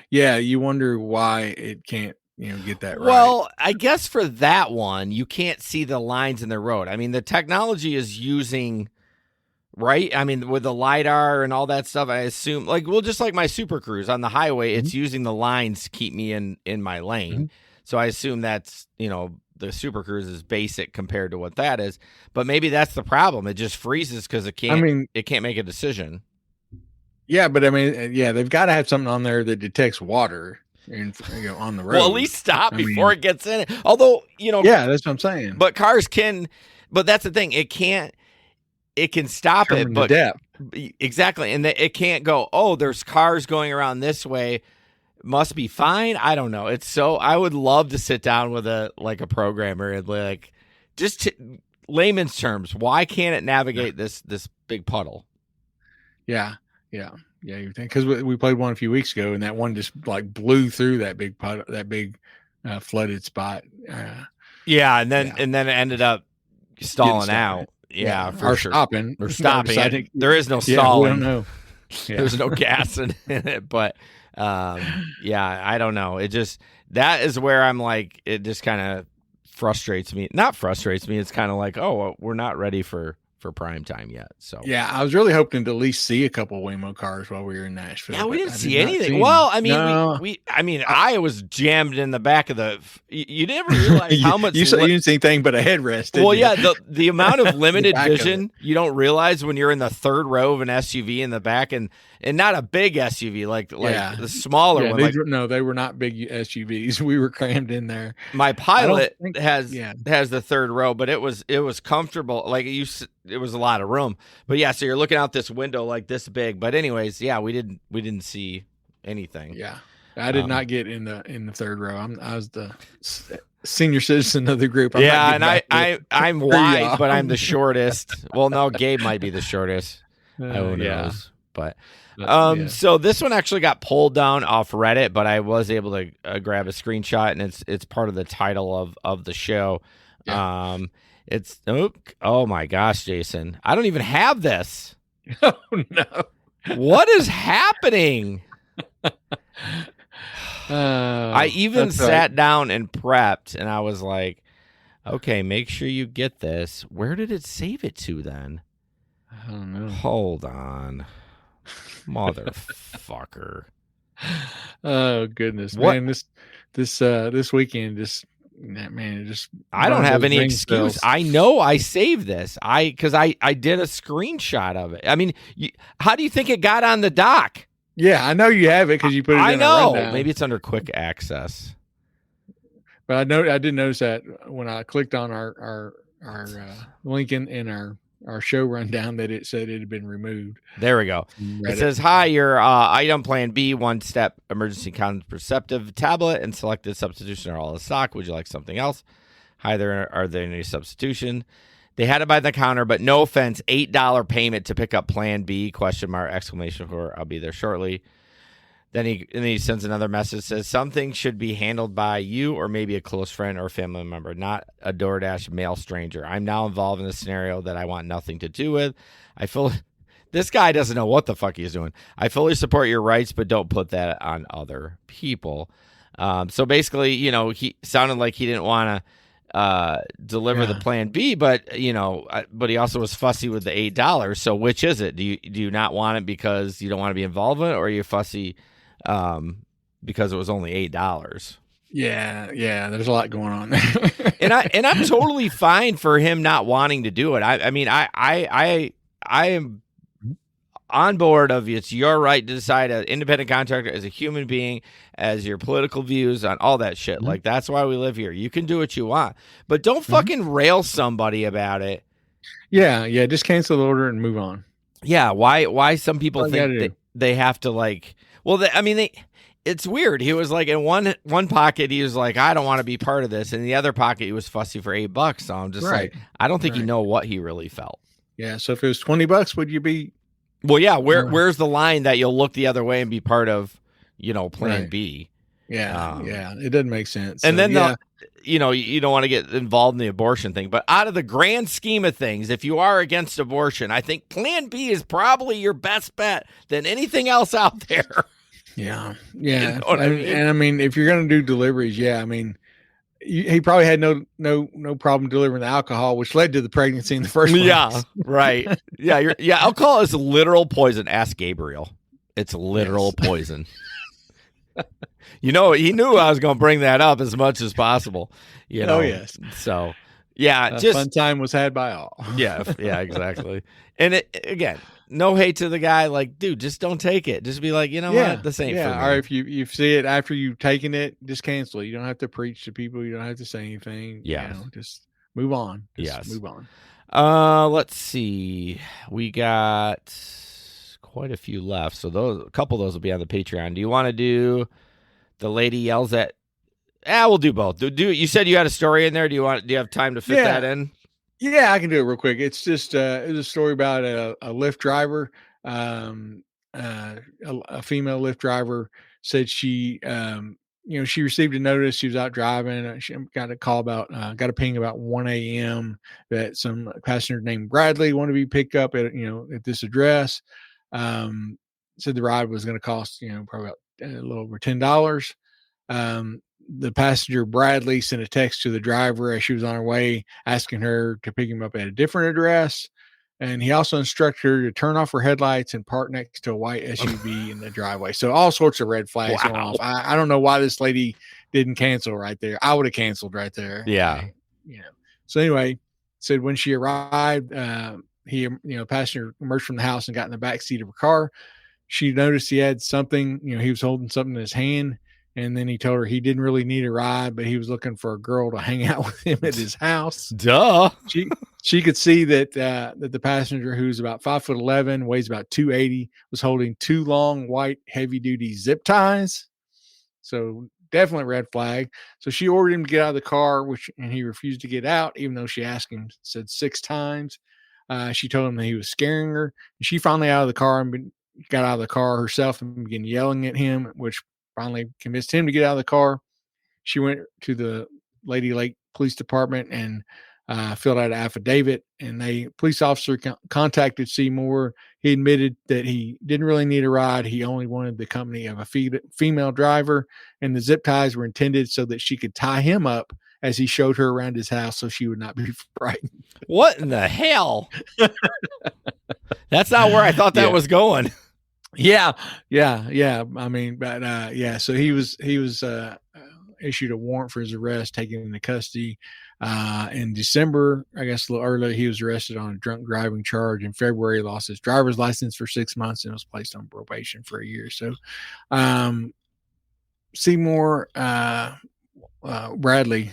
Yeah, you wonder why it can't, get that right. Well, I guess for that one, you can't see the lines in the road. I mean, the technology is using... Right? I mean, with the LiDAR and all that stuff, I assume, just like my Super Cruise on the highway, it's using the lines to keep me in my lane. So I assume that's, the Super Cruise is basic compared to what that is. But maybe that's the problem. It just freezes because it can't make a decision. Yeah, but I mean, they've got to have something on there that detects water on the road. Well, at least stop before it gets in it. Although, Yeah, that's what I'm saying. But cars can, but that's the thing. It can stop it, but exactly. And it can't go, oh, there's cars going around this way. Must be fine. I don't know. I would love to sit down with a programmer and just layman's terms. Why can't it navigate this big puddle? Yeah. You think, because we played one a few weeks ago and that one just blew through that big puddle, that big flooded spot. And then it ended up stalling out. Yeah, for sure. Or stopping. There is no stalling. No. There's no gas in it. But I don't know. That is where I'm like, it just kind of frustrates me. Not frustrates me. It's kind of like, oh, we're not ready for prime time yet. So yeah, I was really hoping to at least see a couple Waymo cars while we were in Nashville. Yeah, we didn't see anything. Well, I mean, I was jammed in the back of the. You never realize how much. You didn't see anything but a headrest. Well, yeah, the amount of limited vision you don't realize when you're in the third row of an SUV in the back, and not a big SUV like the smaller one. They were not big SUVs. We were crammed in there. My Pilot has the third row, but it was comfortable. It was a lot of room. But yeah, so you're looking out this window like this big. But anyways, yeah, we didn't see anything. Yeah, I did not get in the third row. I was the senior citizen of the group. And I'm wide, but I'm the shortest. Well, no, Gabe might be the shortest. Who knows? But so this one actually got pulled down off Reddit, but I was able to grab a screenshot, and it's part of the title of the show. Yeah. Oh my gosh, Jason, I don't even have this. Oh no. What is happening? I even sat down and prepped, and I was like, okay, make sure you get this. Where did it save it to then? I don't know. Hold on. Motherfucker. Oh goodness, what? Man, this weekend I don't have any excuse. I know I saved this. Because I did a screenshot of it. I mean, how do you think it got on the dock? Yeah, I know you have it because you put it in I know. A rundown. Maybe it's under quick access. But I did notice that when I clicked on our link in our show rundown that it said it had been removed. There we go. It says, hi, your item plan B, one-step emergency contraceptive tablet and selected substitution are all in stock. Would you like something else? Hi, are there any substitution? They had it by the counter, but no offense, $8 payment to pick up plan B, ? Exclamation point. I'll be there shortly. Then he sends another message, says something should be handled by you or maybe a close friend or family member, not a DoorDash mail stranger. I'm now involved in a scenario that I want nothing to do with. This guy doesn't know what the fuck he's doing. I fully support your rights, but don't put that on other people. So basically, he sounded like he didn't want to deliver the plan B, but but he also was fussy with the $8. So which is it? Do you not want it because you don't want to be involved in it, or are you fussy because it was only $8? Yeah, there's a lot going on there. and I'm totally fine for him not wanting to do it. I mean, I am on board of it's your right to decide as an independent contractor, as a human being, as your political views on all that shit. Like, that's why we live here. You can do what you want, but don't fucking rail somebody about it. Yeah, just cancel the order and move on. Yeah, why some people think they have to it's weird. He was like, in one pocket, he was like, I don't want to be part of this. In the other pocket, he was fussy for $8. So I'm just like, I don't think he know what he really felt. Yeah. So if it was $20, would you be? Well, yeah. Where's the line that you'll look the other way and be part of, plan B? Yeah. It doesn't make sense. And then, you don't want to get involved in the abortion thing, but out of the grand scheme of things, if you are against abortion, I think plan B is probably your best bet than anything else out there. Yeah. You know what I mean? And I mean, if you're going to do deliveries, I mean, he probably had no problem delivering the alcohol, which led to the pregnancy in the first place. Yeah, right. Alcohol is literal poison. Ask Gabriel. It's literal poison. He knew I was going to bring that up as much as possible. Oh, yes. So, fun time was had by all. yeah, exactly. And again, no hate to the guy. Like, dude, just don't take it. Just be like, what? This ain't for me. Or if you see it after you've taken it, just cancel it. You don't have to preach to people. You don't have to say anything. Yeah. Just move on. Move on. Let's see. We got quite a few left. So a couple of those will be on the Patreon. Do you want to do the lady yells at? We'll do both. You said you had a story in there. Do you have time to fit that in? Yeah, I can do it real quick. It's just it's a story about a Lyft driver. A female Lyft driver said she she received a notice. She was out driving. She got a call got a ping about 1 a.m. that some passenger named Bradley wanted to be picked up at this address. Said the ride was going to cost probably about a little over $10. The passenger Bradley sent a text to the driver as she was on her way, asking her to pick him up at a different address. And he also instructed her to turn off her headlights and park next to a white SUV in the driveway. So all sorts of red flags going off. I don't know why this lady didn't cancel right there. I would have canceled right there. Yeah. So anyway, said when she arrived, passenger emerged from the house and got in the back seat of her car. She noticed he had something, he was holding something in his hand. And then he told her he didn't really need a ride, but he was looking for a girl to hang out with him at his house. Duh. She could see that the passenger, who's about 5'11", weighs about 280, was holding two long white heavy duty zip ties. So definitely red flag. So she ordered him to get out of the car, and he refused to get out, even though she asked him, said 6 times. She told him that he was scaring her. She finally got out of the car herself and began yelling at him, which finally convinced him to get out of the car. She went to the Lady Lake Police Department and filled out an affidavit. And police officer contacted Seymour. He admitted that he didn't really need a ride. He only wanted the company of a female driver, and the zip ties were intended so that she could tie him up as he showed her around his house so she would not be frightened. What in the hell? That's not where I thought that was going. Yeah. I mean, but so he was issued a warrant for his arrest, taken into custody. In December, I guess a little earlier, he was arrested on a drunk driving charge. In February, he lost his driver's license for 6 months and was placed on probation for a year. So, Seymour Bradley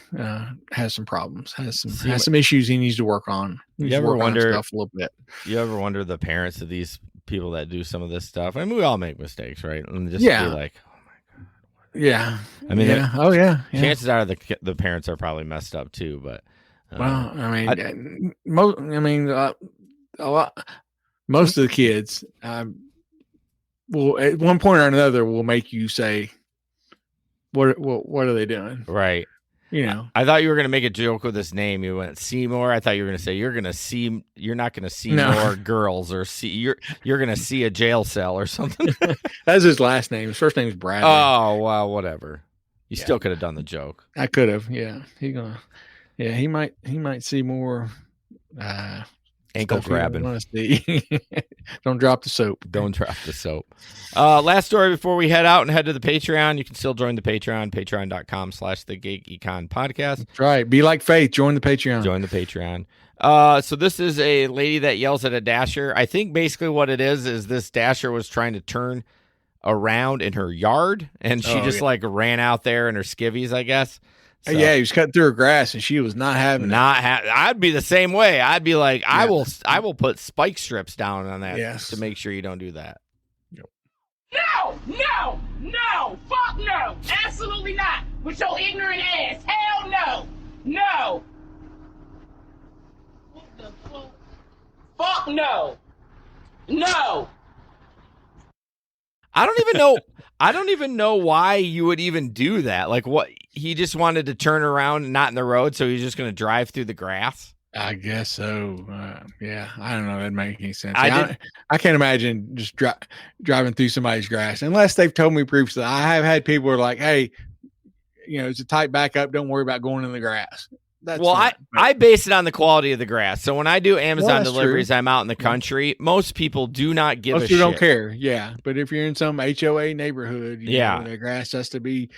has some problems, has some issues he needs to work on. You ever wonder stuff a little bit? You ever wonder the parents of these people that do some of this stuff? I mean, we all make mistakes, right? And just be like, oh my god. Yeah. I mean, chances are the parents are probably messed up too. But well, I mean, most of the kids, will at one point or another will make you say, what are they doing? Right. You know, I thought you were going to make a joke with his name. You went Seymour. I thought you were going to say you're not going to see more girls, or you're going to see a jail cell or something. That's his last name. His first name is Bradley. Oh, well, whatever. You still could have done the joke. I could have. Yeah. He might see more ankle grabbing. Don't drop the soap. Don't drop the soap. Last story before we head out and head to the Patreon. You can still join the Patreon, patreon.com/thegigecon-podcast. That's right. Be like Faith. Join the Patreon. Join the Patreon. So this is a lady that yells at a dasher. I think basically what it is this dasher was trying to turn around in her yard, and she like ran out there in her skivvies, I guess. So, yeah, he was cutting through her grass, and she was not having it. I'd be the same way. I'd be like, I will put spike strips down on that to make sure you don't do that. No! Fuck no! Absolutely not! With your ignorant ass! Hell no! No! What the fuck? Fuck no! No! I don't even know why you would even do that. Like, what? He just wanted to turn around and not in the road, so he's just going to drive through the grass? I guess so. Yeah, I don't know. That make any sense. I can't imagine just driving through somebody's grass unless they've told me previously. I have had people who are like, "Hey, it's a tight backup. Don't worry about going in the grass." I base it on the quality of the grass. So when I do Amazon deliveries, I'm out in the country. Most people do not give a shit. Most people don't care. Yeah, but if you're in some HOA neighborhood, the grass has to be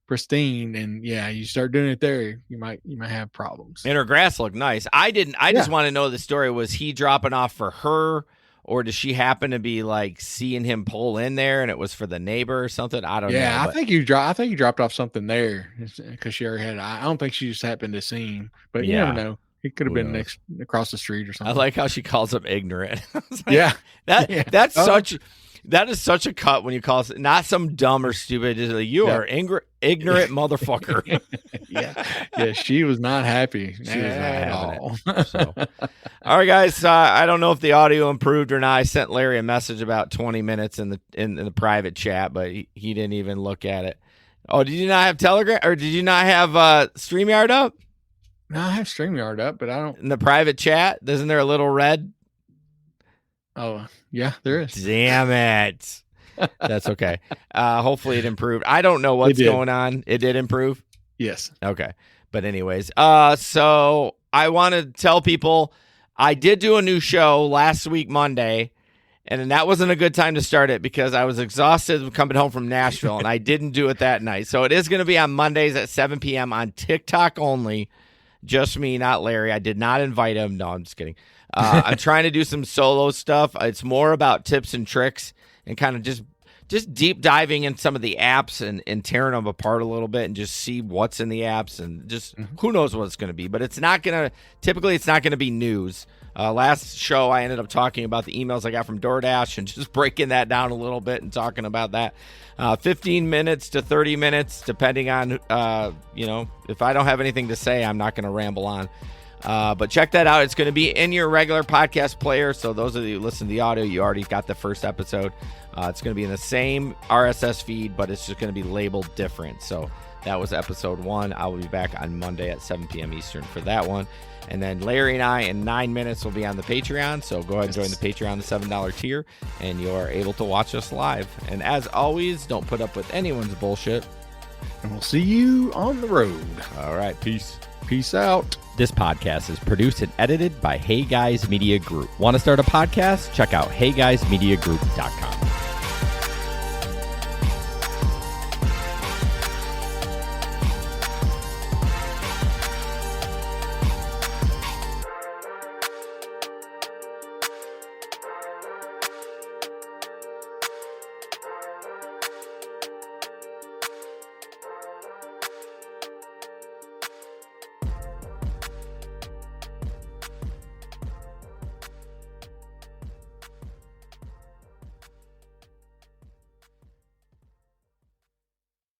pristine, and you start doing it there, you might have problems. And her grass looked nice. I just want to know the story. Was he dropping off for her, or does she happen to be like seeing him pull in there and it was for the neighbor or something? I don't know. Yeah, I think you dropped off something there because she already had. I don't think she just happened to see him, but you never know. He could have been across the street or something. I like how she calls him ignorant. Like, that is such a cut when you call us not some dumb or stupid. Just like, you are ignorant motherfucker. Yeah. She was not happy. She was not having it. So. All right, guys. I don't know if the audio improved or not. I sent Larry a message about 20 minutes in the private chat, but he didn't even look at it. Oh, did you not have Telegram, or did you not have StreamYard up? No, I have StreamYard up, but I don't. In the private chat, isn't there a little red? Oh, yeah, there is. Damn it. That's okay. Hopefully it improved. I don't know what's going on. It did improve? Yes. Okay. But anyways, so I want to tell people I did do a new show last week, Monday, and that wasn't a good time to start it because I was exhausted coming home from Nashville, and I didn't do it that night. So it is going to be on Mondays at 7 p.m. on TikTok only. Just me, not Larry. I did not invite him. No, I'm just kidding. I'm trying to do some solo stuff. It's more about tips and tricks and kind of just deep diving in some of the apps and tearing them apart a little bit and just see what's in the apps and just who knows what it's going to be. But it's not going to be news. Last show, I ended up talking about the emails I got from Doordash and just breaking that down a little bit and talking about that. 15 minutes to 30 minutes, depending on, if I don't have anything to say, I'm not going to ramble on. But check that out. It's going to be in your regular podcast player. So those of you who listen to the audio, you already got the first episode. It's going to be in the same RSS feed, but it's just going to be labeled different. So that was episode 1. I will be back on Monday at 7 p.m. Eastern for that one. And then Larry and I in 9 minutes will be on the Patreon. So go ahead and join the Patreon, the $7 tier, and you are able to watch us live. And as always, don't put up with anyone's bullshit. And we'll see you on the road. All right. Peace. Peace out. This podcast is produced and edited by Hey Guys Media Group. Want to start a podcast? Check out heyguysmediagroup.com.